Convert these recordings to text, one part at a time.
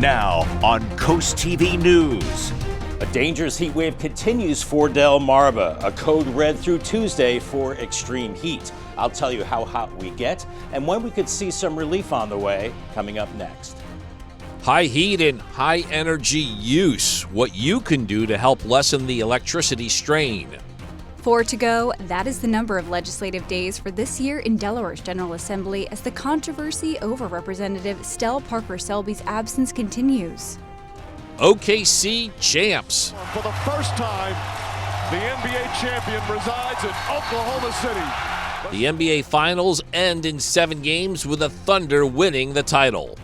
Now on Coast TV News. A dangerous heat wave continues for Delmarva. A code red through Tuesday for extreme heat. I'll tell you how hot we get and when we could see some relief on the way, coming up next. High heat and high energy use. What you can do to help lessen the electricity strain. 4 to go. That is the number of legislative days for this year in Delaware's General Assembly as the controversy over Representative Stell Parker Selby's absence continues. OKC champs. For the first time, the NBA champion resides in Oklahoma City. The NBA Finals end in 7 games with the Thunder winning the title.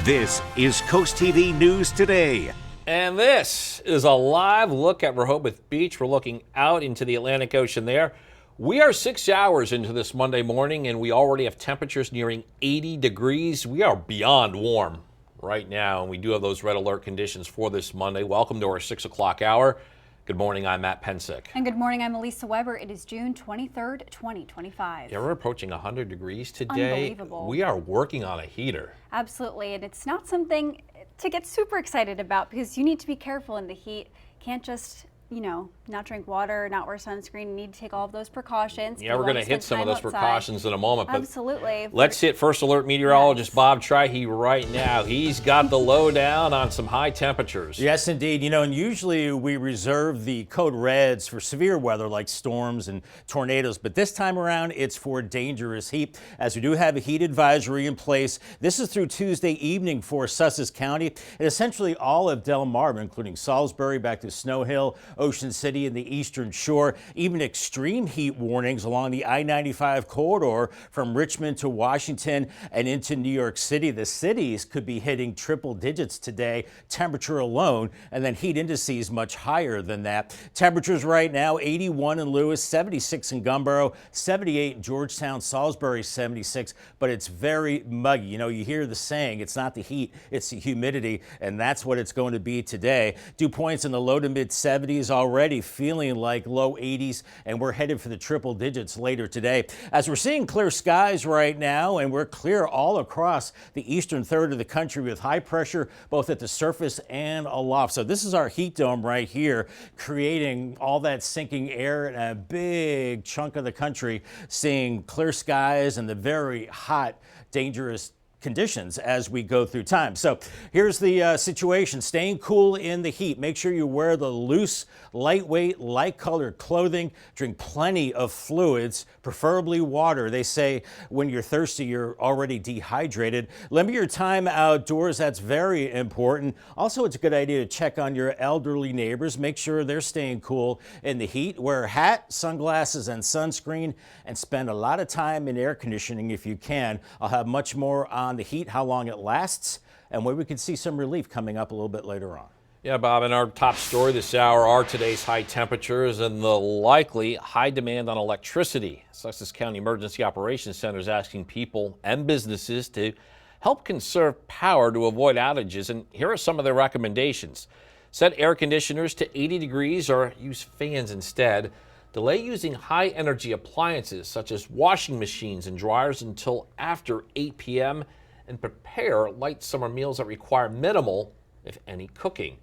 This is Coast TV News Today. And this is a live look at Rehoboth Beach. We're looking out into the Atlantic Ocean there. We are 6 hours into this Monday morning, and we already have temperatures nearing 80 degrees. We are beyond warm right now, and we do have those red alert conditions for this Monday. Welcome to our 6 o'clock hour. Good morning, I'm Matt Pensick. And good morning, I'm Elisa Weber. It is June 23rd, 2025. Yeah, we're approaching 100 degrees today. Unbelievable. We are working on a heater. Absolutely, and it's not something to get super excited about because you need to be careful in the heat. Can't just, not drink water, not wear sunscreen. You need to take all of those precautions. Yeah, we're going to hit some of those precautions in a moment. But absolutely. Let's hit First Alert meteorologist Bob Trihey right now. He's got the lowdown on some high temperatures. Yes, indeed. And usually we reserve the code reds for severe weather like storms and tornadoes, but this time around it's for dangerous heat, as we do have a heat advisory in place. This is through Tuesday evening for Sussex County and essentially all of Delmarva, including Salisbury back to Snow Hill, Ocean City and the Eastern Shore. Even extreme heat warnings along the I-95 corridor from Richmond to Washington and into New York City. The cities could be hitting triple digits today, temperature alone, and then heat indices much higher than that. Temperatures right now, 81 in Lewis, 76 in Gumboro, 78 in Georgetown, Salisbury 76, but it's very muggy. You hear the saying, it's not the heat, it's the humidity, and that's what it's going to be today. Dew points in the low to mid 70s, already feeling like low 80s, and we're headed for the triple digits later today. As we're seeing clear skies right now, and we're clear all across the eastern third of the country with high pressure both at the surface and aloft. So this is our heat dome right here, creating all that sinking air in a big chunk of the country, seeing clear skies and the very hot, dangerous conditions as we go through time. So here's the situation. Staying cool in the heat. Make sure you wear the loose, lightweight, light-colored clothing. Drink plenty of fluids, preferably water. They say when you're thirsty, you're already dehydrated. Limit your time outdoors. That's very important. Also, it's a good idea to check on your elderly neighbors. Make sure they're staying cool in the heat. Wear a hat, sunglasses, and sunscreen, and spend a lot of time in air conditioning if you can. I'll have much more on the heat, how long it lasts, and where we can see some relief coming up a little bit later on. Yeah, Bob, and our top story this hour are today's high temperatures and the likely high demand on electricity. Sussex County Emergency Operations Center is asking people and businesses to help conserve power to avoid outages, and here are some of their recommendations. Set air conditioners to 80 degrees or use fans instead. Delay using high-energy appliances such as washing machines and dryers until after 8 p.m. and prepare light summer meals that require minimal, if any, cooking.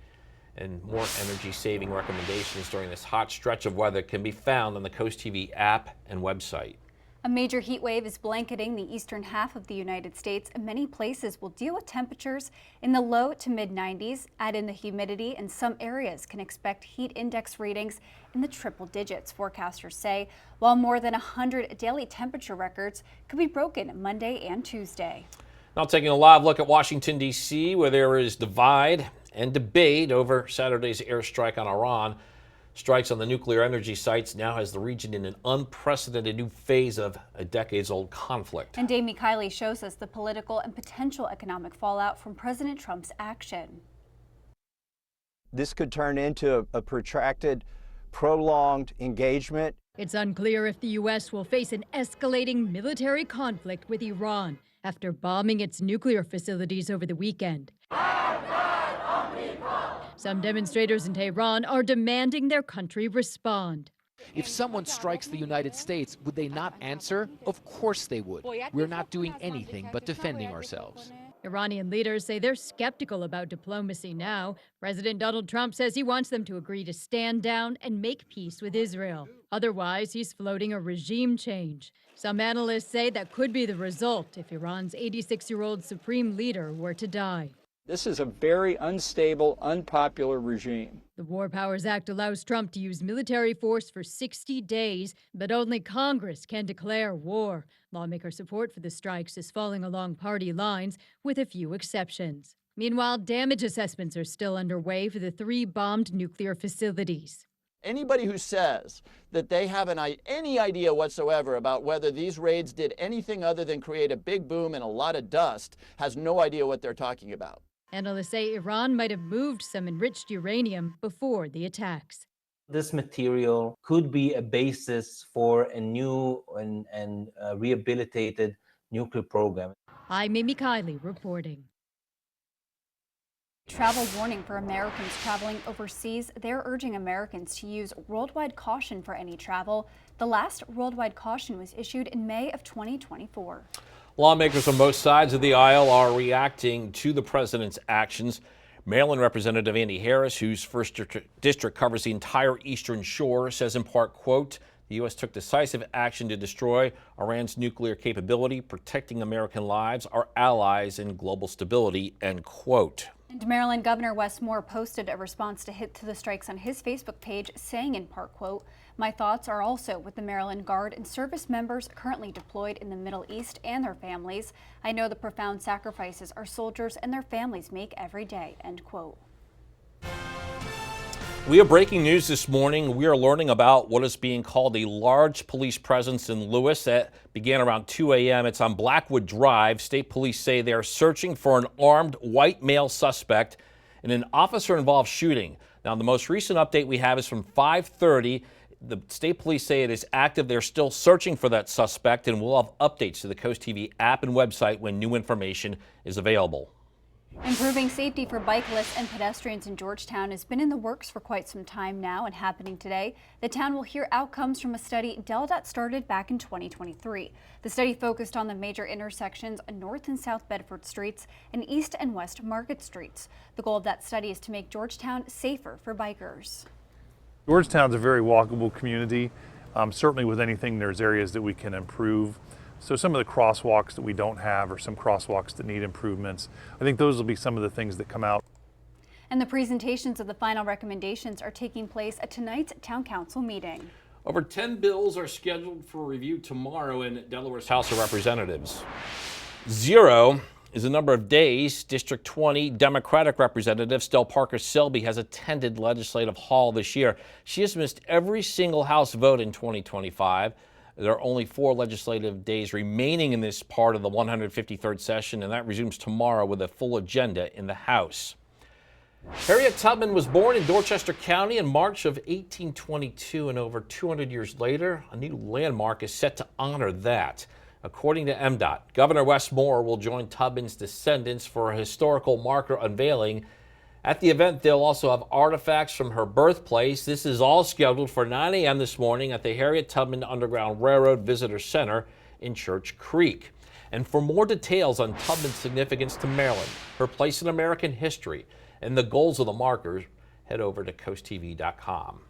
And more energy-saving recommendations during this hot stretch of weather can be found on the Coast TV app and website. A major heat wave is blanketing the eastern half of the United States, and many places will deal with temperatures in the low to mid 90s. Add in the humidity, and some areas can expect heat index readings in the triple digits, forecasters say, while more than 100 daily temperature records could be broken Monday and Tuesday. Now taking a live look at Washington, D.C., where there is divide and debate over Saturday's airstrike on Iran. Strikes on the nuclear energy sites now has the region in an unprecedented new phase of a decades-old conflict. And Dave Mikhaili shows us the political and potential economic fallout from President Trump's action. This could turn into a protracted, prolonged engagement. It's unclear if the U.S. will face an escalating military conflict with Iran after bombing its nuclear facilities over the weekend. Some demonstrators in Tehran are demanding their country respond. If someone strikes the United States, would they not answer? Of course they would. We're not doing anything but defending ourselves. Iranian leaders say they're skeptical about diplomacy now. President Donald Trump says he wants them to agree to stand down and make peace with Israel. Otherwise, he's floating a regime change. Some analysts say that could be the result if Iran's 86-year-old supreme leader were to die. This is a very unstable, unpopular regime. The War Powers Act allows Trump to use military force for 60 days, but only Congress can declare war. Lawmaker support for the strikes is falling along party lines, with a few exceptions. Meanwhile, damage assessments are still underway for the 3 bombed nuclear facilities. Anybody who says that they have any idea whatsoever about whether these raids did anything other than create a big boom and a lot of dust has no idea what they're talking about. Analysts say Iran might have moved some enriched uranium before the attacks. This material could be a basis for a new and rehabilitated nuclear program. I'm Amy Kiley reporting. Travel warning for Americans traveling overseas. They're urging Americans to use worldwide caution for any travel. The last worldwide caution was issued in May of 2024. Lawmakers on both sides of the aisle are reacting to the president's actions. Maryland Representative Andy Harris, whose first district covers the entire eastern shore, says in part, quote, the U.S. took decisive action to destroy Iran's nuclear capability, protecting American lives, our allies, and global stability, end quote. And Maryland Governor Wes Moore posted a response to the strikes on his Facebook page, saying in part, quote, my thoughts are also with the Maryland Guard and service members currently deployed in the Middle East and their families. I know the profound sacrifices our soldiers and their families make every day, end quote. We have breaking news this morning. We are learning about what is being called a large police presence in Lewis that began around 2 a.m. It's on Blackwood Drive. State police say they are searching for an armed white male suspect in an officer-involved shooting. Now, the most recent update we have is from 5:30. The state police say it is active. They're still searching for that suspect, and we'll have updates to the Coast TV app and website when new information is available. Improving safety for bicyclists and pedestrians in Georgetown has been in the works for quite some time now and happening today. The town will hear outcomes from a study DelDOT started back in 2023. The study focused on the major intersections on North and South Bedford Streets and East and West Market Streets. The goal of that study is to make Georgetown safer for bikers. Georgetown's a very walkable community. Certainly with anything, there's areas that we can improve. So some of the crosswalks that we don't have or some crosswalks that need improvements, I think those will be some of the things that come out. And the presentations of the final recommendations are taking place at tonight's Town Council meeting. Over 10 bills are scheduled for review tomorrow in Delaware's House of Representatives. 0 is the number of days District 20 Democratic Representative Stell Parker-Selby has attended Legislative Hall this year. She has missed every single House vote in 2025. There are only 4 legislative days remaining in this part of the 153rd session, and that resumes tomorrow with a full agenda in the House. Harriet Tubman was born in Dorchester County in March of 1822, and over 200 years later, a new landmark is set to honor that. According to MDOT, Governor Wes Moore will join Tubman's descendants for a historical marker unveiling. At the event, they'll also have artifacts from her birthplace. This is all scheduled for 9 a.m. this morning at the Harriet Tubman Underground Railroad Visitor Center in Church Creek. And for more details on Tubman's significance to Maryland, her place in American history, and the goals of the markers, head over to CoastTV.com.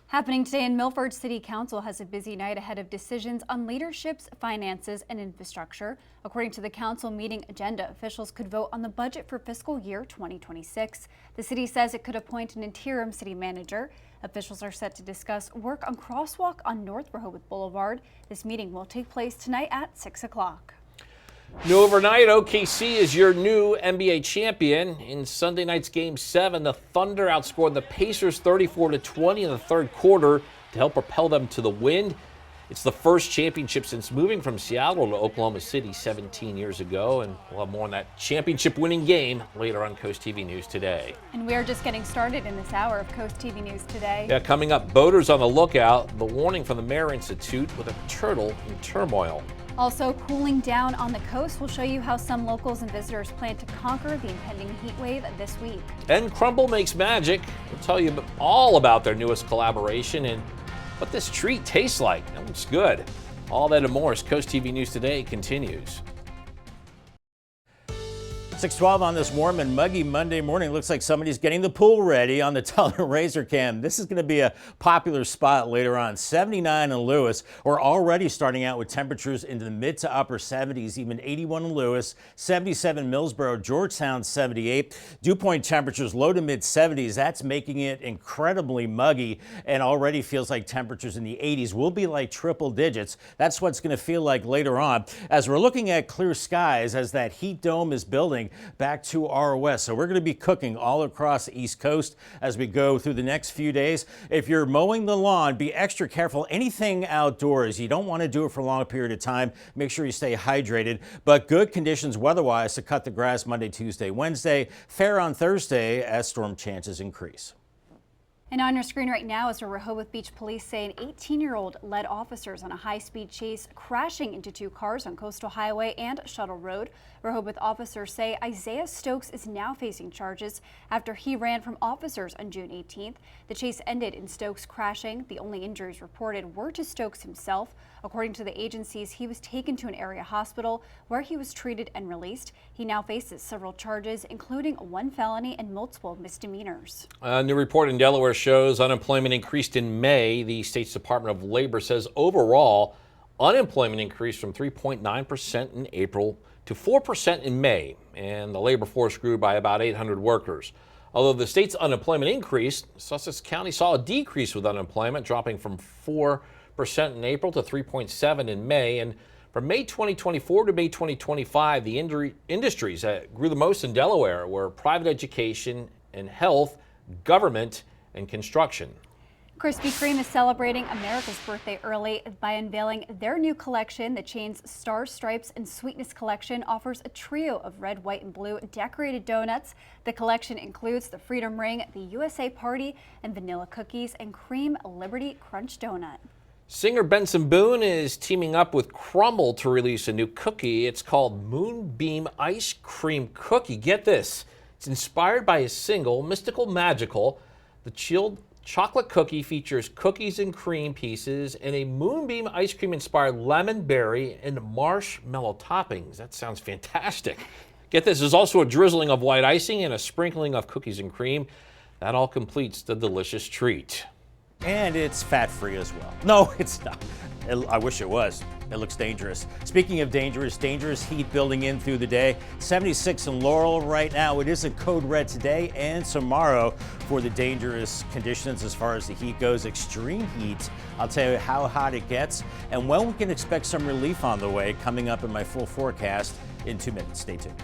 Happening today in Milford, City Council has a busy night ahead of decisions on leadership's finances and infrastructure. According to the council meeting agenda, officials could vote on the budget for fiscal year 2026. The city says it could appoint an interim city manager. Officials are set to discuss work on crosswalk on North Rehoboth Boulevard. This meeting will take place tonight at 6 o'clock. New overnight, OKC is your new NBA champion. In Sunday night's Game 7, the Thunder outscored the Pacers 34-20 in the third quarter to help propel them to the win. It's the first championship since moving from Seattle to Oklahoma City 17 years ago, and we'll have more on that championship-winning game later on Coast TV News Today. And we are just getting started in this hour of Coast TV News Today. Yeah, coming up, boaters on the lookout. The warning from the Mare Institute with a turtle in turmoil. Also cooling down on the coast. We'll show you how some locals and visitors plan to conquer the impending heat wave this week. And Crumble Makes Magic. We'll tell you all about their newest collaboration and what this treat tastes like. That looks good. All that and more as Coast TV News Today continues. 6:12 on this warm and muggy Monday morning. Looks like somebody's getting the pool ready on the Teller Razor Cam. This is going to be a popular spot later on. 79 in Lewis. We're already starting out with temperatures into the mid to upper 70s, even 81 in Lewis, 77 Millsboro, Georgetown 78. Dew point temperatures low to mid 70s. That's making it incredibly muggy and already feels like temperatures in the 80s will be like triple digits. That's what's going to feel like later on as we're looking at clear skies as that heat dome is building back to our west. So we're going to be cooking all across the East Coast as we go through the next few days. If you're mowing the lawn, be extra careful. Anything outdoors, you don't want to do it for a long period of time. Make sure you stay hydrated, but good conditions weather-wise to cut the grass Monday, Tuesday, Wednesday. Fair on Thursday as storm chances increase. And on your screen right now is where Rehoboth Beach police say an 18-year-old led officers on a high-speed chase, crashing into two cars on Coastal Highway and Shuttle Road. Rehoboth officers say Isaiah Stokes is now facing charges after he ran from officers on June 18th. The chase ended in Stokes crashing. The only injuries reported were to Stokes himself. According to the agencies, he was taken to an area hospital where he was treated and released. He now faces several charges, including one felony and multiple misdemeanors. A new report in Delaware shows unemployment increased in May. The state's Department of Labor says overall unemployment increased from 3.9% in April to 4% in May, and the labor force grew by about 800 workers. Although the state's unemployment increased, Sussex County saw a decrease with unemployment, dropping from 4% in April to 3.7% in May. And from May 2024 to May 2025, the industries that grew the most in Delaware were private education and health, government, and construction. Krispy Kreme is celebrating America's birthday early by unveiling their new collection. The chain's Stars, Stripes, and Sweetness collection offers a trio of red, white, and blue decorated donuts. The collection includes the Freedom Ring, the USA Party, and vanilla cookies, and cream Liberty Crunch donut. Singer Benson Boone is teaming up with Crumble to release a new cookie. It's called Moonbeam Ice Cream Cookie. Get this, it's inspired by his single, Mystical Magical. The chilled chocolate cookie features cookies and cream pieces and a moonbeam ice cream inspired lemon berry and marshmallow toppings. That sounds fantastic. Get this, there's also a drizzling of white icing and a sprinkling of cookies and cream. That all completes the delicious treat. And it's fat-free as well. No, it's not. I wish it was. It looks dangerous. Speaking of dangerous heat building in through the day. 76 in Laurel right now. It is a code red today and tomorrow for the dangerous conditions as far as the heat goes. Extreme heat. I'll tell you how hot it gets and when we can expect some relief on the way coming up in my full forecast in 2 minutes. Stay tuned.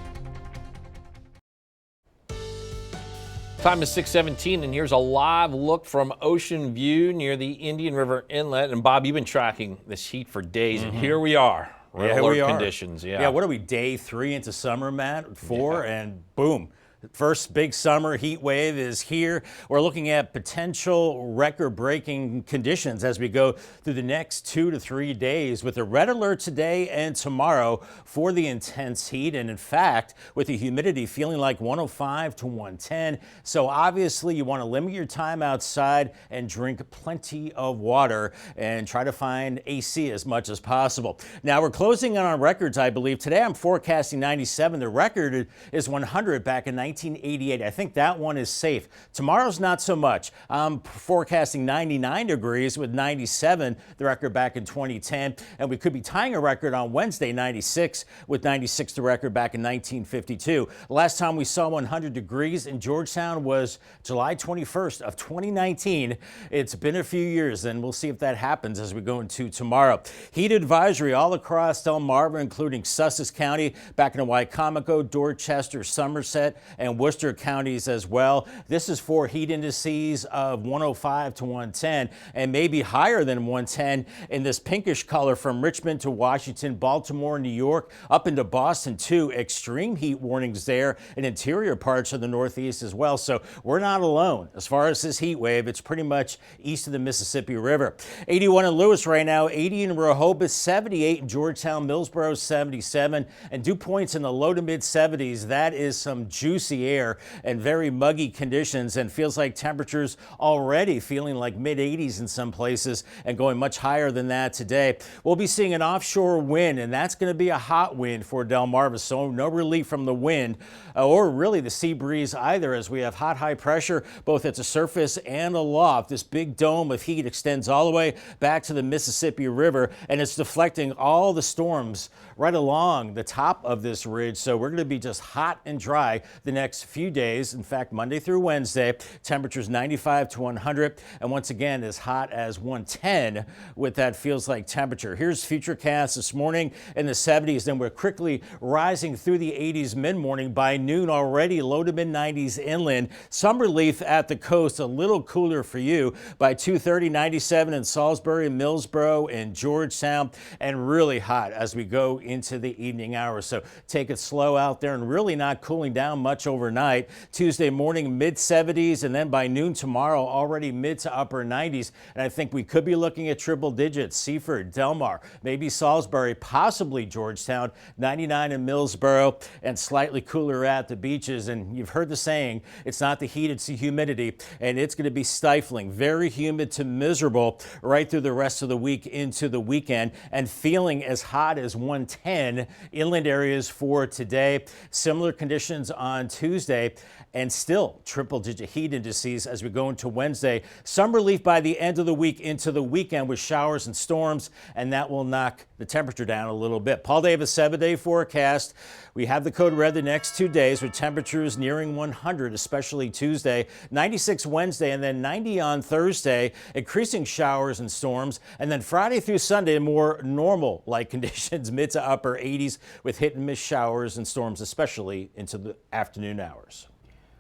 Time is 6:17, and here's a live look from Ocean View near the Indian River Inlet. And Bob, you've been tracking this heat for days, and here we are. Here we are. Conditions. Yeah. What are we, day 3 into summer, Matt? 4, and boom. First big summer heat wave is here. We're looking at potential record-breaking conditions as we go through the next 2 to 3 days with a red alert today and tomorrow for the intense heat. And in fact, with the humidity feeling like 105 to 110. So obviously you want to limit your time outside and drink plenty of water and try to find AC as much as possible. Now we're closing in on records, I believe. Today I'm forecasting 97. The record is 100 back in 1988. I think that one is safe. Tomorrow's not so much. I'm forecasting 99 degrees with 97, the record back in 2010. And we could be tying a record on Wednesday, 96, with 96, the record back in 1952. Last time we saw 100 degrees in Georgetown was July 21st of 2019. It's been a few years, and we'll see if that happens as we go into tomorrow. Heat advisory all across Delmarva, including Sussex County, back in Wycomico, Dorchester, Somerset, and Worcester counties as well. This is for heat indices of 105 to 110 and maybe higher than 110 in this pinkish color from Richmond to Washington, Baltimore, New York, up into Boston too. Extreme heat warnings there in interior parts of the Northeast as well. So we're not alone. As far as this heat wave, it's pretty much east of the Mississippi River. 81 in Lewis right now, 80 in Rehoboth, 78 in Georgetown, Millsboro, 77, and dew points in the low to mid 70s. That is some juicy juicy air and very muggy conditions, and feels like temperatures already feeling like mid-80s in some places and going much higher than that today. We'll be seeing an offshore wind, and that's going to be a hot wind for Delmarva, so no relief from the wind or really the sea breeze either, as we have hot high pressure both at the surface and aloft. This big dome of heat extends all the way back to the Mississippi River, and it's deflecting all the storms right along the top of this ridge. So we're going to be just hot and dry the next few days. In fact, Monday through Wednesday, temperatures 95 to 100, and once again as hot as 110 with that feels like temperature. Here's Futurecast this morning in the 70s. Then we're quickly rising through the 80s mid-morning. By noon already low to mid 90s inland. Some relief at the coast, a little cooler for you. By 2:30, 97 in Salisbury, Millsboro, and Georgetown, and really hot as we go into the evening hours. So take it slow out there, and really not cooling down much overnight. Tuesday morning mid 70s, and then by noon tomorrow already mid to upper 90s. And I think we could be looking at triple digits. Seaford, Delmar, maybe Salisbury, possibly Georgetown, 99 in Millsboro, and slightly cooler at the beaches. And you've heard the saying, it's not the heat, it's the humidity, and it's going to be stifling, very humid to miserable right through the rest of the week into the weekend, and feeling as hot as 110 inland areas for today. Similar conditions on Tuesday, and still triple-digit heat indices as we go into Wednesday. Some relief by the end of the week into the weekend with showers and storms, and that will knock the temperature down a little bit. Paul Davis, 7-day forecast. We have the code red the next 2 days with temperatures nearing 100, especially Tuesday, 96 Wednesday, and then 90 on Thursday, increasing showers and storms. And then Friday through Sunday, more normal-like conditions, mid to upper 80s with hit and miss showers and storms, especially into the afternoon hours.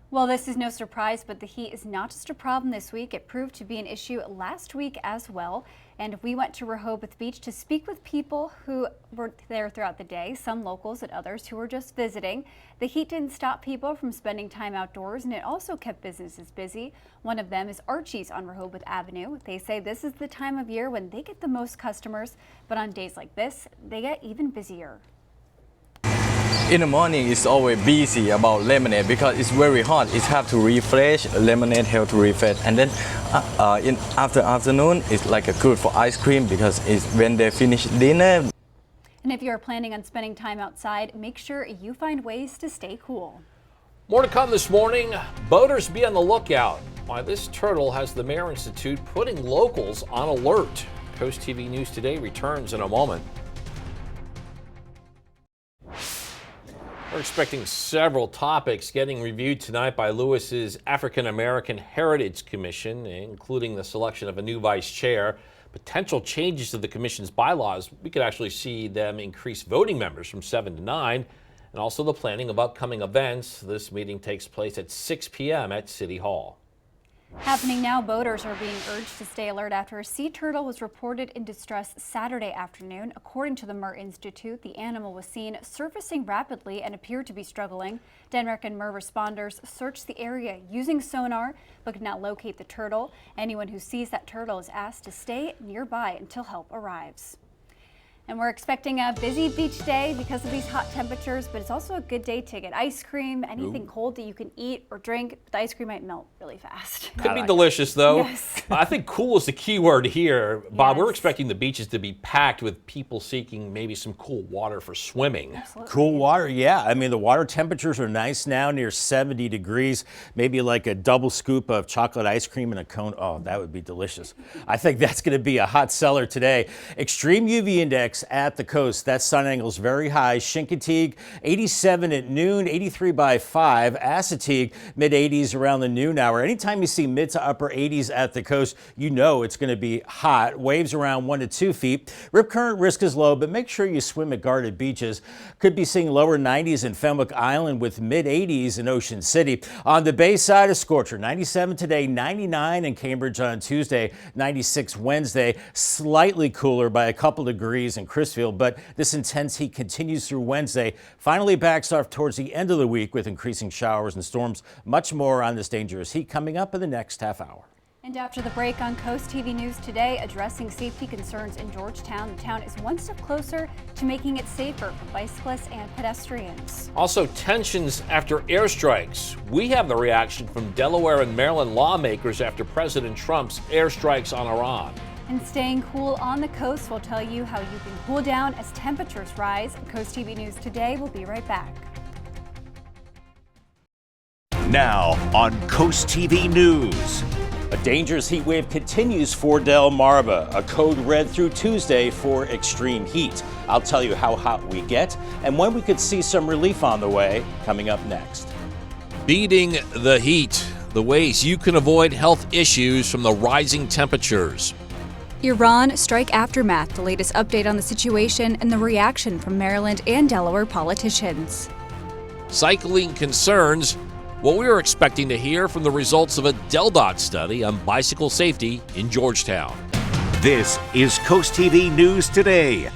Well, this is no surprise, but the heat is not just a problem this week. It proved to be an issue last week as well. And we went to Rehoboth Beach to speak with people who were there throughout the day, some locals and others who were just visiting. The heat didn't stop people from spending time outdoors, and it also kept businesses busy. One of them is Archie's on Rehoboth Avenue. They say this is the time of year when they get the most customers, but on days like this, they get even busier. In the morning, it's always busy about lemonade because it's very hot. It have to refresh. Lemonade help to refresh, and then after afternoon, it's like a good for ice cream because it's when they finish dinner. And if you're planning on spending time outside, make sure you find ways to stay cool. More to come this morning. Boaters, be on the lookout. Why this turtle has the Mare Institute putting locals on alert. Coast TV News Today returns in a moment. We're expecting several topics getting reviewed tonight by Lewis's African American Heritage Commission, including the selection of a new vice chair, potential changes to the commission's bylaws. We could actually see them increase voting members from 7 to 9, and also the planning of upcoming events. This meeting takes place at 6 p.m. at City Hall. Happening now, boaters are being urged to stay alert after a sea turtle was reported in distress Saturday afternoon. According to the Mare Institute, the animal was seen surfacing rapidly and appeared to be struggling. Denmark and Mare responders searched the area using sonar but could not locate the turtle. Anyone who sees that turtle is asked to stay nearby until help arrives. And we're expecting a busy beach day because of these hot temperatures, but it's also a good day to get ice cream, anything cold that you can eat or drink. But the ice cream might melt really fast. Could be delicious, though. Yes. I think cool is the key word here. Bob, Yes. we're expecting the beaches to be packed with people seeking maybe some cool water for swimming. Absolutely. Cool water, yeah. I mean, the water temperatures are nice now, near 70 degrees. Maybe like a double scoop of chocolate ice cream in a cone. Oh, that would be delicious. I think that's going to be a hot seller today. Extreme UV index at the coast. That sun angle is very high. Chincoteague, 87 at noon, 83 by 5. Assateague, mid-80s around the noon hour. Anytime you see mid to upper 80s at the coast, you know it's going to be hot. Waves around 1 to 2 feet. Rip current risk is low, but make sure you swim at guarded beaches. Could be seeing lower 90s in Fenwick Island with mid-80s in Ocean City. On the bay side, a scorcher. 97 today, 99 in Cambridge on Tuesday, 96 Wednesday. Slightly cooler by a couple degrees in Crisfield, but this intense heat continues through Wednesday. Finally backs off towards the end of the week with increasing showers and storms. Much more on this dangerous heat coming up in the next half hour. And after the break on Coast TV News today, addressing safety concerns in Georgetown, the town is one step closer to making it safer for bicyclists and pedestrians. Also, tensions after airstrikes. We have the reaction from Delaware and Maryland lawmakers after President Trump's airstrikes on Iran. And staying cool on the coast, we'll tell you how you can cool down as temperatures rise. Coast TV News today. We'll be right back. Now on Coast TV News. A dangerous heat wave continues for Delmarva, a code red through Tuesday for extreme heat. I'll tell you how hot we get and when we could see some relief on the way, coming up next. Beating the heat, the ways you can avoid health issues from the rising temperatures. Iran strike aftermath, the latest update on the situation and the reaction from Maryland and Delaware politicians. Cycling concerns. What we are expecting to hear from the results of a DelDOT study on bicycle safety in Georgetown. This is Coast TV News Today.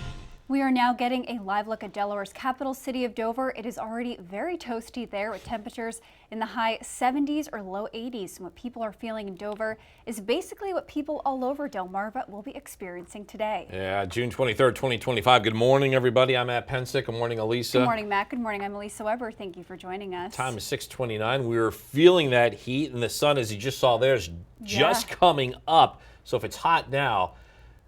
We are now getting a live look at Delaware's capital city of Dover. It is already very toasty there with temperatures in the high 70s or low 80s. And what people are feeling in Dover is basically what people all over Delmarva will be experiencing today. Yeah, June 23rd, 2025. Good morning, everybody. I'm Matt Pensick. Good morning, Elisa. Good morning, Matt. Good morning. I'm Elisa Weber. Thank you for joining us. Time is 6:29. We were feeling that heat, and the sun, as you just saw there, is just coming up. So if it's hot now,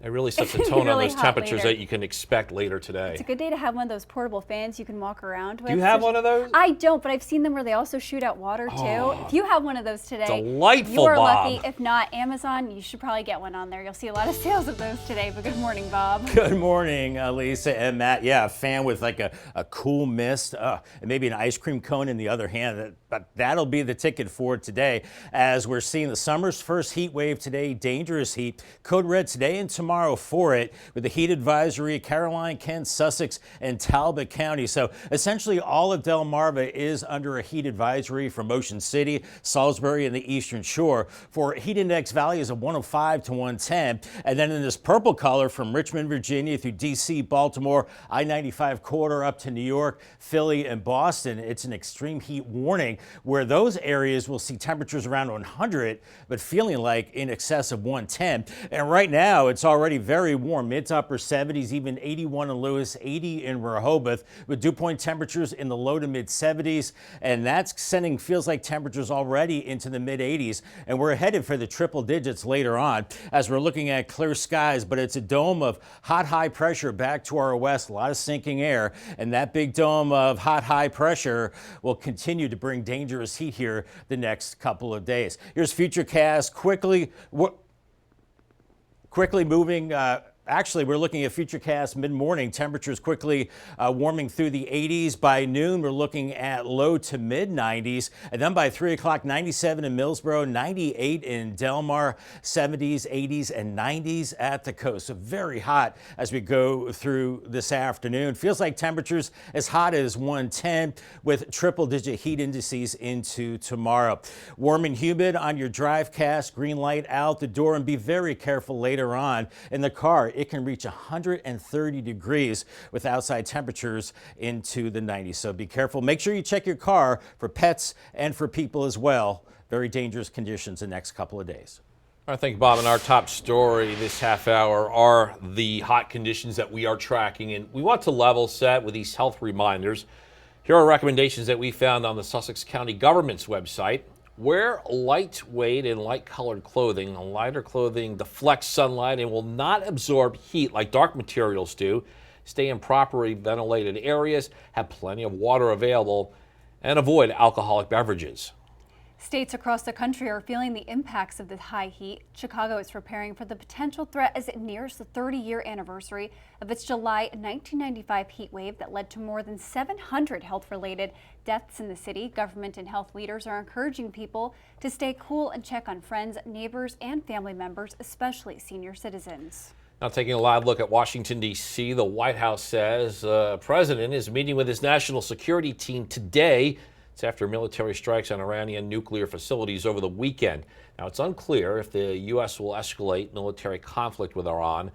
it really sets the tone on those temperatures that you can expect later today. It's a good day to have one of those portable fans you can walk around with. Do you have one of those? I don't, but I've seen them where they also shoot out water too. If you have one of those today, delightful, you are Bob. lucky. If not, Amazon, you should probably get one on there. You'll see a lot of sales of those today, but good morning, Bob. Good morning, Lisa and Matt. Yeah, a fan with like a cool mist and maybe an ice cream cone in the other hand. But that'll be the ticket for today as we're seeing the summer's first heat wave today, dangerous heat. Code red today and tomorrow for it with the heat advisory, Caroline, Kent, Sussex, and Talbot County. So essentially all of Delmarva is under a heat advisory from Ocean City, Salisbury, and the Eastern Shore for heat index values of 105 to 110. And then in this purple color from Richmond, Virginia through DC, Baltimore, I-95 corridor up to New York, Philly, and Boston, it's an extreme heat warning where those areas will see temperatures around 100, but feeling like in excess of 110. And right now it's already very warm, mid to upper 70s, even 81 in Lewis, 80 in Rehoboth, with dew point temperatures in the low to mid 70s. And that's sending feels like temperatures already into the mid 80s. And we're headed for the triple digits later on as we're looking at clear skies, but it's a dome of hot high pressure back to our west, a lot of sinking air. And that big dome of hot high pressure will continue to bring dangerous heat here the next couple of days. Here's Futurecast quickly moving. Actually, we're looking at Futurecast mid-morning. Temperatures quickly warming through the 80s. By noon, we're looking at low to mid-90s. And then by 3 o'clock, 97 in Millsboro, 98 in Delmar, 70s, 80s, and 90s at the coast. So very hot as we go through this afternoon. Feels like temperatures as hot as 110 with triple-digit heat indices into tomorrow. Warm and humid on your DriveCast. Green light out the door, and be very careful later on in the car. It can reach 130 degrees with outside temperatures into the 90s. So be careful. Make sure you check your car for pets and for people as well. Very dangerous conditions the next couple of days. All right, thank you, Bob. And our top story this half hour are the hot conditions that we are tracking. And we want to level set with these health reminders. Here are recommendations that we found on the Sussex County government's website. Wear lightweight and light-colored clothing. Lighter clothing deflects sunlight and will not absorb heat like dark materials do. Stay in properly ventilated areas, have plenty of water available, and avoid alcoholic beverages. States across the country are feeling the impacts of the high heat. Chicago is preparing for the potential threat as it nears the 30-year anniversary of its July 1995 heat wave that led to more than 700 health-related deaths in the city. Government and health leaders are encouraging people to stay cool and check on friends, neighbors, and family members, especially senior citizens. Now taking a live look at Washington, D.C., the White House says the president is meeting with his national security team today. It's after military strikes on Iranian nuclear facilities over the weekend. Now, it's unclear if the U.S. will escalate military conflict with Iran.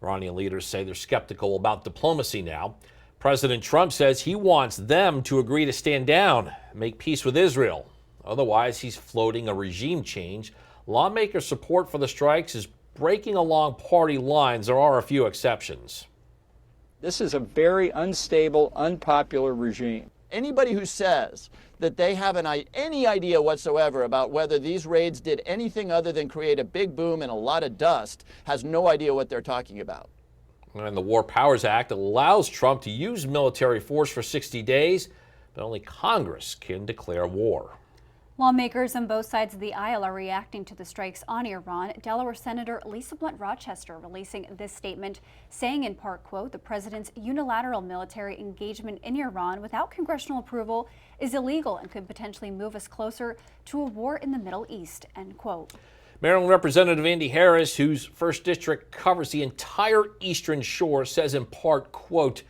Iranian leaders say they're skeptical about diplomacy now. President Trump says he wants them to agree to stand down, make peace with Israel. Otherwise, he's floating a regime change Lawmakers' support for the strikes is breaking along party lines. There are a few exceptions. This is a very unstable, unpopular regime. Anybody who says that they have any idea whatsoever about whether these raids did anything other than create a big boom and a lot of dust has no idea what they're talking about. And the War Powers Act allows Trump to use military force for 60 days, but only Congress can declare war. Lawmakers on both sides of the aisle are reacting to the strikes on Iran. Delaware Senator Lisa Blunt Rochester releasing this statement, saying in part, quote, "The president's unilateral military engagement in Iran without congressional approval is illegal and could potentially move us closer to a war in the Middle East," end quote. Maryland Representative Andy Harris, whose 1st District covers the entire eastern shore, says in part, quote,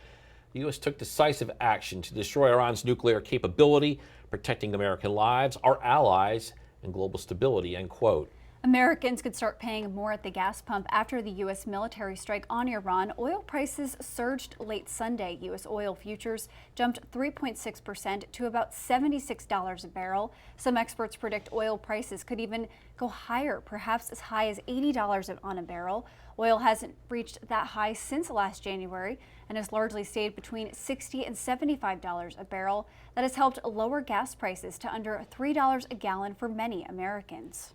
"The U.S. took decisive action to destroy Iran's nuclear capability, protecting American lives, our allies, and global stability," end quote. Americans could start paying more at the gas pump after the U.S. military strike on Iran. Oil prices surged late Sunday. U.S. oil futures jumped 3.6% to about $76 a barrel. Some experts predict oil prices could even go higher, perhaps as high as $80 on a barrel. Oil hasn't reached that high since last January and has largely stayed between $60 and $75 a barrel. That has helped lower gas prices to under $3 a gallon for many Americans.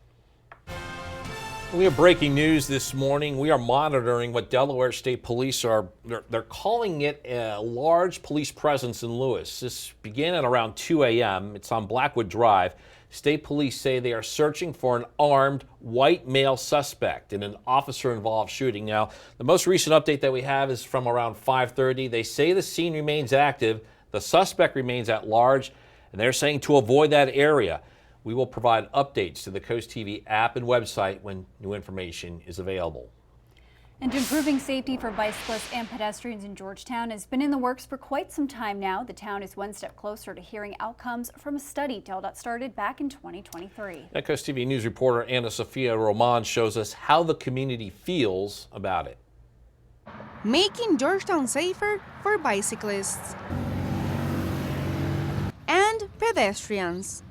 We have breaking news this morning. We are monitoring what Delaware State Police they're calling it a large police presence in Lewis. This began at around 2 a.m. It's on Blackwood Drive. State police say they are searching for an armed white male suspect in an officer-involved shooting. Now, the most recent update that we have is from around 5:30. They say the scene remains active, the suspect remains at large, and they're saying to avoid that area. We will provide updates to the CoastTV app and website when new information is available. And improving safety for bicyclists and pedestrians in Georgetown has been in the works for quite some time now. The town is one step closer to hearing outcomes from a study DelDOT started back in 2023. Now, CoastTV News reporter Anna Sophia Roman shows us how the community feels about it. Making Georgetown safer for bicyclists and pedestrians.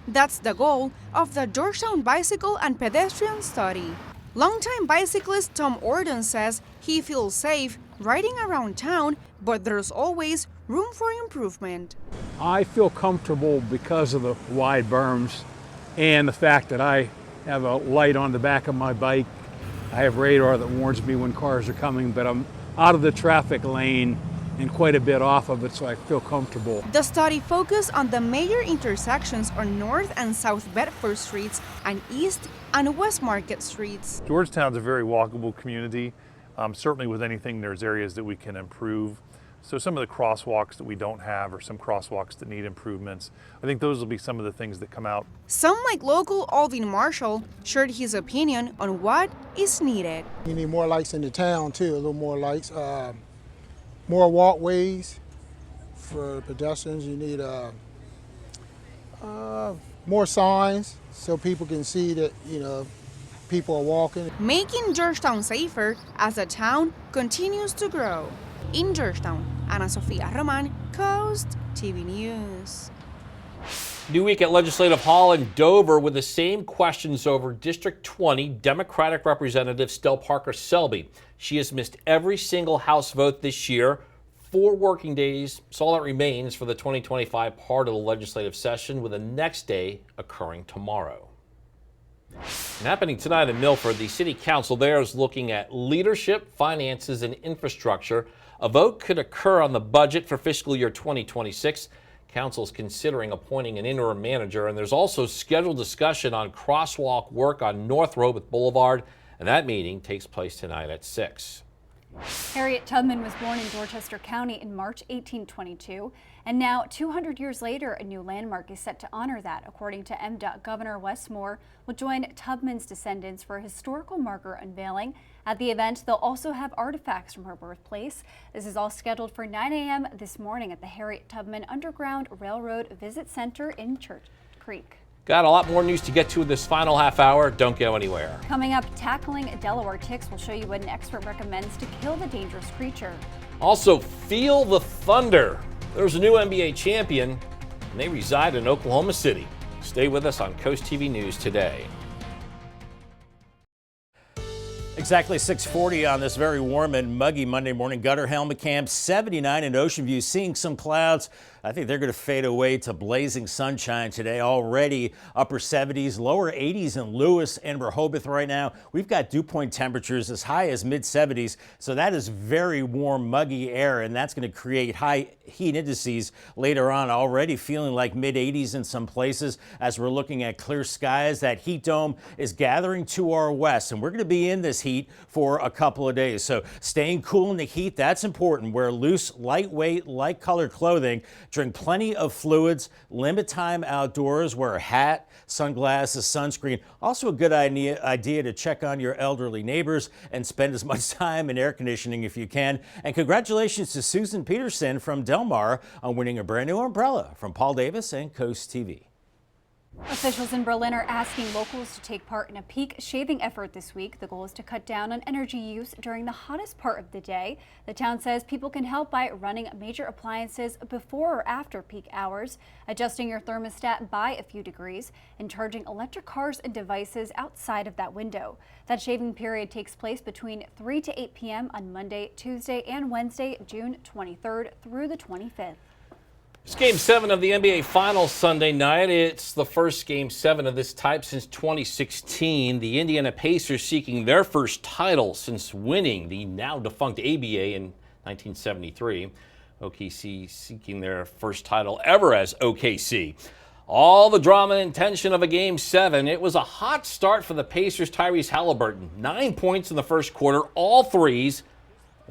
That's the goal of the Georgetown Bicycle and Pedestrian Study. Longtime bicyclist Tom Orden says he feels safe riding around town, but there's always room for improvement. I feel comfortable because of the wide berms and the fact that I have a light on the back of my bike. I have radar that warns me when cars are coming, but I'm out of the traffic lane and quite a bit off of it, so I feel comfortable. The study focused on the major intersections on North and South Bedford Streets and East and West Market Streets. Georgetown's a very walkable community. Certainly with anything, there's areas that we can improve. So some of the crosswalks that we don't have or some crosswalks that need improvements, I think those will be some of the things that come out. Some, like local Alvin Marshall, shared his opinion on what is needed. You need more lights in the town too, a little more lights. More walkways for pedestrians. You need more signs so people can see that, people are walking. Making Georgetown safer as the town continues to grow. In Georgetown, Ana Sofia Roman, Coast TV News. New week at Legislative Hall in Dover with the same questions over District 20 Democratic Representative Stell Parker Selby. She has missed every single House vote this year. 4 working days is all that remains for the 2025 part of the legislative session, with the next day occurring tomorrow. And happening tonight in Milford, the City Council there is looking at leadership, finances, and infrastructure. A vote could occur on the budget for fiscal year 2026. Council is considering appointing an interim manager, and there's also scheduled discussion on crosswalk work on North Roebuck Boulevard, and that meeting takes place tonight at 6. Harriet Tubman was born in Dorchester County in March 1822, and now 200 years later, a new landmark is set to honor that. According to MDOT Governor Wes Moore will join Tubman's descendants for a historical marker unveiling. At the event, they'll also have artifacts from her birthplace. This is all scheduled for 9 a.m. this morning at the Harriet Tubman Underground Railroad Visit Center in Church Creek. Got a lot more news to get to this final half hour. Don't go anywhere. Coming up, tackling Delaware ticks. We'll show you what an expert recommends to kill the dangerous creature. Also, feel the thunder. There's a new NBA champion, and they reside in Oklahoma City. Stay with us on Coast TV News Today. Exactly 6:40 on this very warm and muggy Monday morning. Gutter Helmet Camp 79 in Ocean View, seeing some clouds. I think they're going to fade away to blazing sunshine today. Already upper 70s, lower 80s in Lewis and Rehoboth right now. We've got dew point temperatures as high as mid 70s. So that is very warm, muggy air, and that's going to create high heat indices later on. Already feeling like mid 80s in some places as we're looking at clear skies. That heat dome is gathering to our west, and we're going to be in this heat for a couple of days. So staying cool in the heat, that's important. Wear loose, lightweight, light colored clothing. Drink plenty of fluids, limit time outdoors, wear a hat, sunglasses, sunscreen. Also a good idea to check on your elderly neighbors and spend as much time in air conditioning if you can. And congratulations to Susan Peterson from Delmarva on winning a brand new umbrella from Paul Davis and Coast TV. Officials in Berlin are asking locals to take part in a peak shaving effort this week. The goal is to cut down on energy use during the hottest part of the day. The town says people can help by running major appliances before or after peak hours, adjusting your thermostat by a few degrees, and charging electric cars and devices outside of that window. That shaving period takes place between 3 to 8 p.m. on Monday, Tuesday, and Wednesday, June 23rd through the 25th. It's Game 7 of the NBA Finals Sunday night. It's the first Game 7 of this type since 2016. The Indiana Pacers seeking their first title since winning the now-defunct ABA in 1973. OKC seeking their first title ever as OKC. All the drama and tension of a Game 7. It was a hot start for the Pacers' Tyrese Halliburton. 9 points in the first quarter, all threes.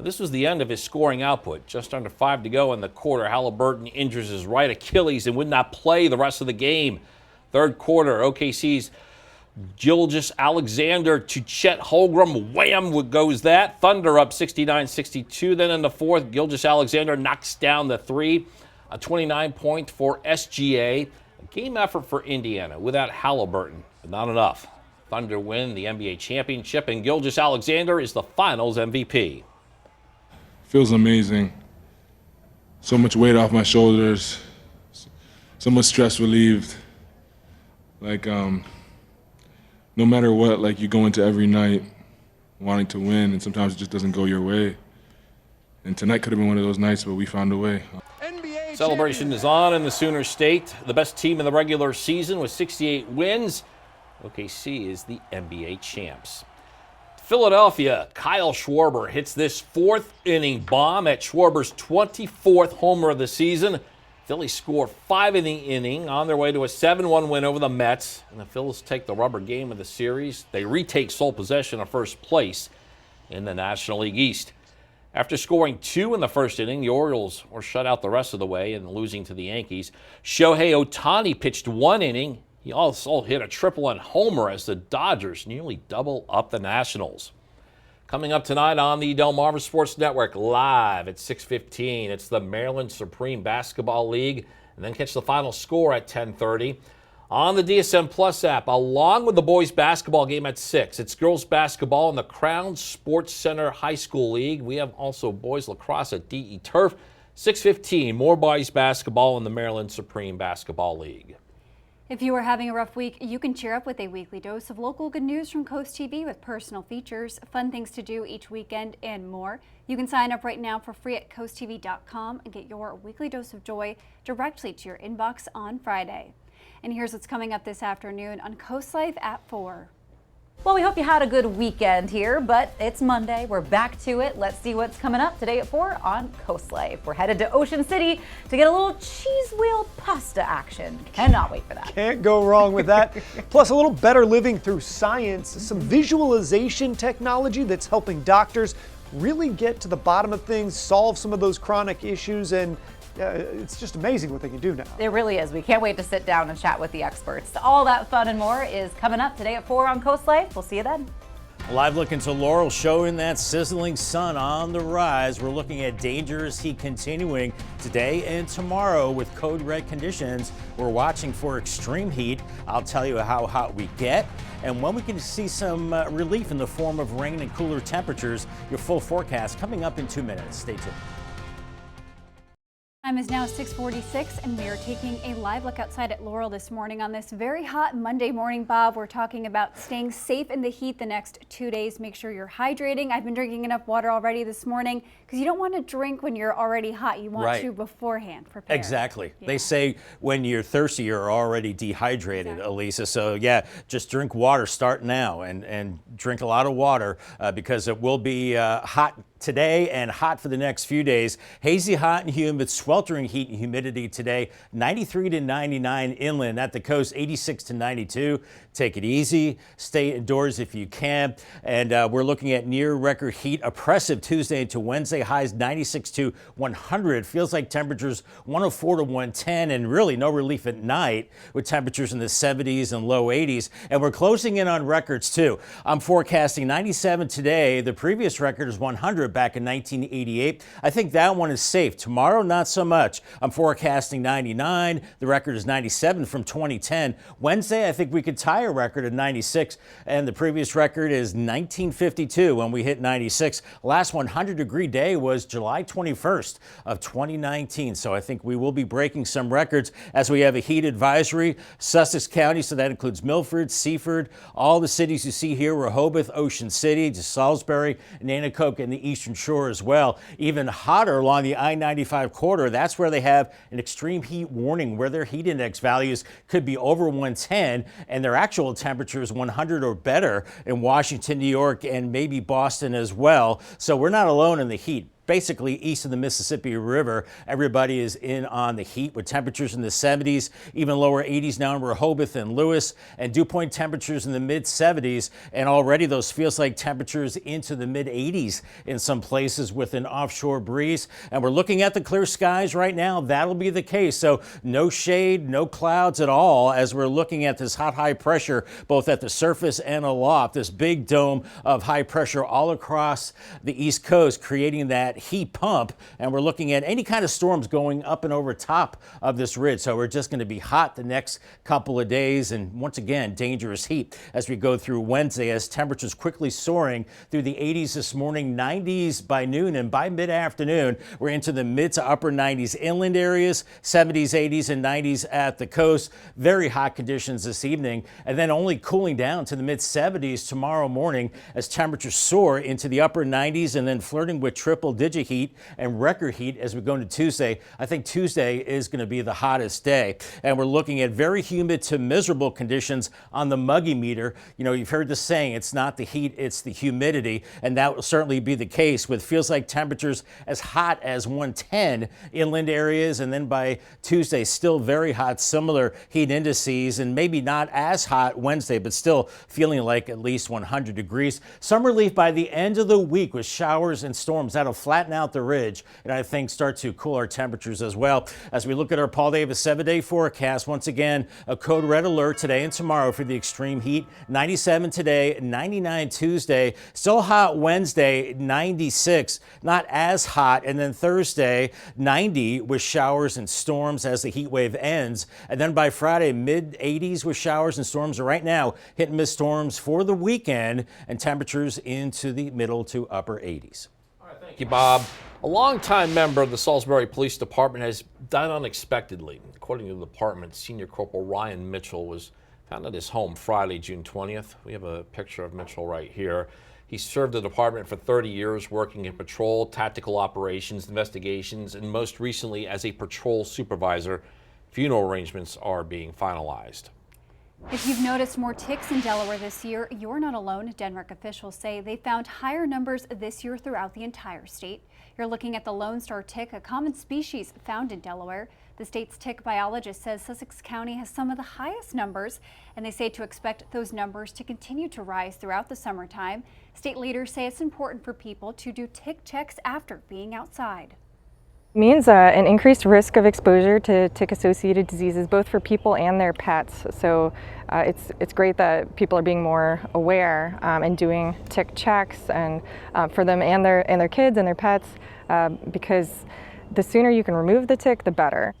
This was the end of his scoring output. Just under 5 to go in the quarter. Halliburton injures his right Achilles and would not play the rest of the game. Third quarter, OKC's Gilgeous Alexander to Chet Holmgren. Wham goes that. Thunder up 69-62. Then in the fourth, Gilgeous Alexander knocks down the three. A 29-point for SGA. A game effort for Indiana without Halliburton, but not enough. Thunder win the NBA championship, and Gilgeous Alexander is the finals MVP. Feels amazing. So much weight off my shoulders. So much stress relieved. Like, no matter what, like you go into every night wanting to win, and sometimes it just doesn't go your way. And tonight could have been one of those nights, but we found a way. Celebration is on in the Sooner State. The best team in the regular season with 68 wins. OKC is the NBA champs. Philadelphia, Kyle Schwarber hits this fourth inning bomb at Schwarber's 24th homer of the season. Phillies score 5 in the inning on their way to a 7-1 win over the Mets. And the Phillies take the rubber game of the series. They retake sole possession of first place in the National League East. After scoring 2 in the first inning, the Orioles were shut out the rest of the way and losing to the Yankees. Shohei Ohtani pitched 1 inning. He also hit a triple and homer as the Dodgers nearly double up the Nationals. Coming up tonight on the Delmarva Sports Network live at 6:15, it's the Maryland Supreme Basketball League, and then catch the final score at 10:30. On the DSM Plus app, along with the boys basketball game at 6, it's girls basketball in the Crown Sports Center High School League. We have also boys lacrosse at DE Turf. 6:15, more boys basketball in the Maryland Supreme Basketball League. If you are having a rough week, you can cheer up with a weekly dose of local good news from Coast TV with personal features, fun things to do each weekend, and more. You can sign up right now for free at coasttv.com and get your weekly dose of joy directly to your inbox on Friday. And here's what's coming up this afternoon on Coast Life at 4. Well, we hope you had a good weekend here, but it's Monday. We're back to it. Let's see what's coming up today at 4 on Coast Life. We're headed to Ocean City to get a little cheese wheel pasta action. Cannot wait for that. Can't go wrong with that. Plus, a little better living through science, some visualization technology that's helping doctors really get to the bottom of things, solve some of those chronic issues, and it's just amazing what they can do now. It really is. We can't wait to sit down and chat with the experts. All that fun and more is coming up today at 4 on Coast Life. We'll see you then. Live look into Laurel, showing that sizzling sun on the rise. We're looking at dangerous heat continuing today and tomorrow with code red conditions. We're watching for extreme heat. I'll tell you how hot we get and when we can see some relief in the form of rain and cooler temperatures. Your full forecast coming up in 2 minutes. Stay tuned. Time is now 6:46, and we are taking a live look outside at Laurel this morning on this very hot Monday morning, Bob. We're talking about staying safe in the heat the next 2 days. Make sure you're hydrating. I've been drinking enough water already this morning because you don't want to drink when you're already hot. You want to beforehand prepare. Exactly. Yeah. They say when you're thirsty, you're already dehydrated, Elisa. So yeah, just drink water. Start now and drink a lot of water because it will be hot today and hot for the next few days. Hazy, hot, and humid, sweltering heat and humidity today. 93 to 99 inland. At the coast, 86 to 92. Take it easy. Stay indoors if you can. And we're looking at near record heat. Oppressive Tuesday into Wednesday. Highs 96 to 100. Feels like temperatures 104 to 110, and really no relief at night with temperatures in the 70s and low 80s. And we're closing in on records too. I'm forecasting 97 today. The previous record is 100 back in 1988. I think that one is safe. Tomorrow, not so much. I'm forecasting 99. The record is 97 from 2010. Wednesday, I think we could tie a record at 96, and the previous record is 1952 when we hit 96. Last 100-degree day was July 21st of 2019. So I think we will be breaking some records as we have a heat advisory. Sussex County, so that includes Milford, Seaford, all the cities you see here, Rehoboth, Ocean City, to Salisbury, Nanticoke, and the Eastern Shore as well. Even hotter along the I-95 corridor. That's where they have an extreme heat warning, where their heat index values could be over 110 and their actual temperatures 100 or better in Washington, New York, and maybe Boston as well. So we're not alone in the heat. Basically east of the Mississippi River, everybody is in on the heat with temperatures in the 70s, even lower 80s now in Rehoboth and Lewis, and dew point temperatures in the mid 70s. And already those feels like temperatures into the mid 80s in some places with an offshore breeze. And we're looking at the clear skies right now. That'll be the case. So no shade, no clouds at all as we're looking at this hot high pressure both at the surface and aloft. This big dome of high pressure all across the East Coast, creating that heat pump, and we're looking at any kind of storms going up and over top of this ridge. So we're just going to be hot the next couple of days, and once again dangerous heat as we go through Wednesday, as temperatures quickly soaring through the 80s this morning, 90s by noon, and by mid-afternoon we're into the mid to upper 90s inland areas, 70s, 80s, and 90s at the coast. Very hot conditions this evening, and then only cooling down to the mid 70s tomorrow morning as temperatures soar into the upper 90s, and then flirting with triple-digit heat and record heat as we go into Tuesday. I think Tuesday is going to be the hottest day, and we're looking at very humid to miserable conditions on the muggy meter. You know, you've heard the saying, it's not the heat, it's the humidity, and that will certainly be the case with feels like temperatures as hot as 110 inland areas, and then by Tuesday still very hot, similar heat indices, and maybe not as hot Wednesday, but still feeling like at least 100 degrees. Some relief by the end of the week with showers and storms that'll flatten out the ridge and I think start to cool our temperatures as well. As we look at our Paul Davis 7-day forecast, once again a code red alert today and tomorrow for the extreme heat. 97 today, 99 Tuesday, still hot Wednesday, 96, not as hot, and then Thursday 90 with showers and storms as the heat wave ends, and then by Friday mid 80s with showers and storms. Right now hit and miss storms for the weekend and temperatures into the middle to upper 80s. Thank you, Bob. A longtime member of the Salisbury Police Department has died unexpectedly. According to the department, Senior Corporal Ryan Mitchell was found at his home Friday, June 20th. We have a picture of Mitchell right here. He served the department for 30 years, working in patrol, tactical operations, investigations, and most recently as a patrol supervisor. Funeral arrangements are being finalized. If you've noticed more ticks in Delaware this year, you're not alone. Denmark officials say they found higher numbers this year throughout the entire state. You're looking at the Lone Star tick, a common species found in Delaware. The state's tick biologist says Sussex County has some of the highest numbers, and they say to expect those numbers to continue to rise throughout the summertime. State leaders say it's important for people to do tick checks after being outside. Means an increased risk of exposure to tick-associated diseases, both for people and their pets. So it's great that people are being more aware and doing tick checks, and for them and their kids and their pets, because the sooner you can remove the tick, the better.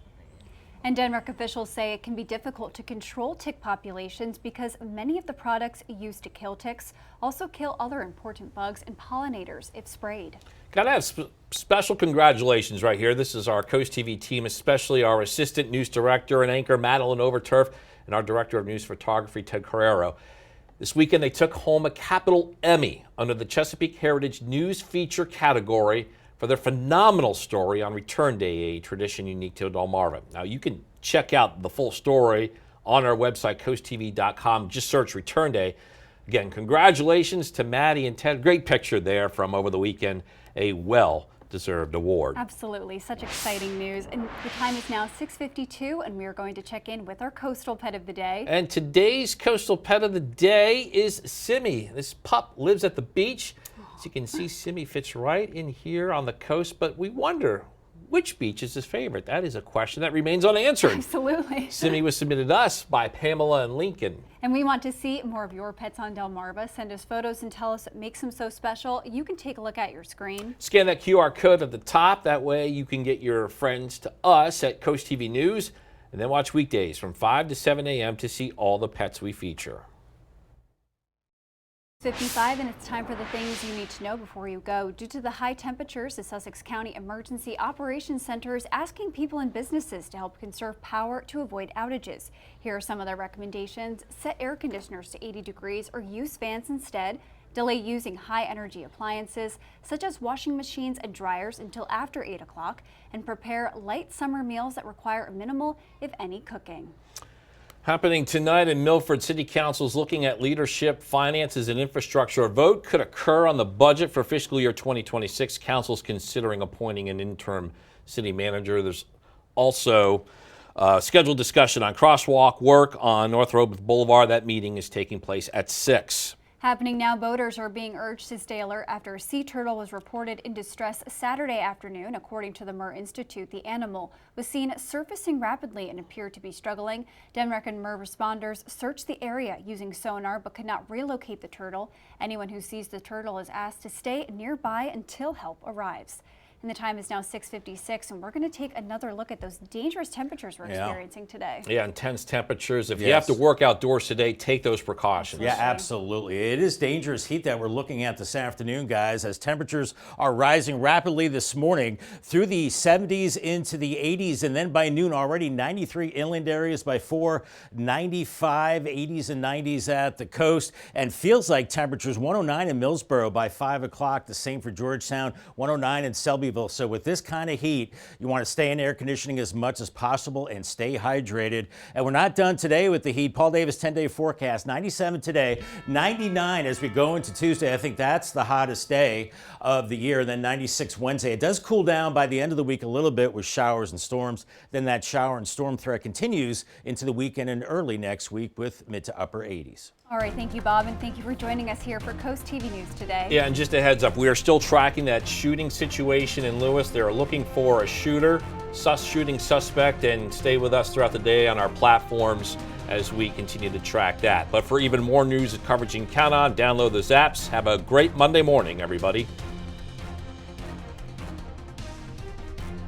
And Denmark officials say it can be difficult to control tick populations because many of the products used to kill ticks also kill other important bugs and pollinators if sprayed. Gotta have special congratulations right here. This is our Coast TV team, especially our assistant news director and anchor Madeline Overturf and our director of news photography Ted Carrero. This weekend they took home a Capital Emmy under the Chesapeake Heritage News Feature category for their phenomenal story on Return Day, a tradition unique to Delmarva. Now you can check out the full story on our website, coasttv.com. Just search Return Day. Again, congratulations to Maddie and Ted. Great picture there from over the weekend. A well-deserved award. Absolutely. Such exciting news. And the time is now 6:52, and we are going to check in with our coastal pet of the day. And today's coastal pet of the day is Simmy. This pup lives at the beach. As you can see, Simmy fits right in here on the coast, but we wonder, which beach is his favorite? That is a question that remains unanswered. Absolutely. Simmy was submitted to us by Pamela and Lincoln. And we want to see more of your pets on Delmarva. Send us photos and tell us what makes them so special. You can take a look at your screen. Scan that QR code at the top. That way you can get your friends to us at Coast TV News, and then watch weekdays from 5 to 7 a.m. to see all the pets we feature. 55, and it's time for the things you need to know before you go. Due to the high temperatures, the Sussex County Emergency Operations Center is asking people and businesses to help conserve power to avoid outages. Here are some of their recommendations. Set air conditioners to 80 degrees or use fans instead. Delay using high energy appliances such as washing machines and dryers until after 8 o'clock, and prepare light summer meals that require minimal, if any, cooking. Happening tonight in Milford, City Council is looking at leadership, finances, and infrastructure. A vote could occur on the budget for fiscal year 2026. Council is considering appointing an interim city manager. There's also scheduled discussion on crosswalk work on North Road Boulevard. That meeting is taking place at 6. Happening now, boaters are being urged to stay alert after a sea turtle was reported in distress Saturday afternoon. According to the Murr Institute, the animal was seen surfacing rapidly and appeared to be struggling. Denmark and Murr responders searched the area using sonar but could not relocate the turtle. Anyone who sees the turtle is asked to stay nearby until help arrives. And the time is now 6:56, and we're going to take another look at those dangerous temperatures we're experiencing today. Yeah, intense temperatures. If you have to work outdoors today, take those precautions. Yeah, absolutely. It is dangerous heat that we're looking at this afternoon, guys, as temperatures are rising rapidly this morning through the 70s into the 80s, and then by noon already 93 inland areas, by 4, 95, 80s and 90s at the coast, and feels like temperatures 109 in Millsboro by 5 o'clock, the same for Georgetown, 109 in Selbyville. So with this kind of heat, you want to stay in air conditioning as much as possible and stay hydrated. And we're not done today with the heat. Paul Davis 10-day forecast, 97 today, 99 as we go into Tuesday. I think that's the hottest day of the year. Then 96 Wednesday. It does cool down by the end of the week a little bit with showers and storms. Then that shower and storm threat continues into the weekend and early next week with mid to upper 80s. All right, thank you, Bob, and thank you for joining us here for Coast TV News today. Yeah, and just a heads up, we are still tracking that shooting situation in Lewis. They're looking for a shooter, shooting suspect, and stay with us throughout the day on our platforms as we continue to track that. But for even more news and coverage you can count on, download those apps. Have a great Monday morning, everybody.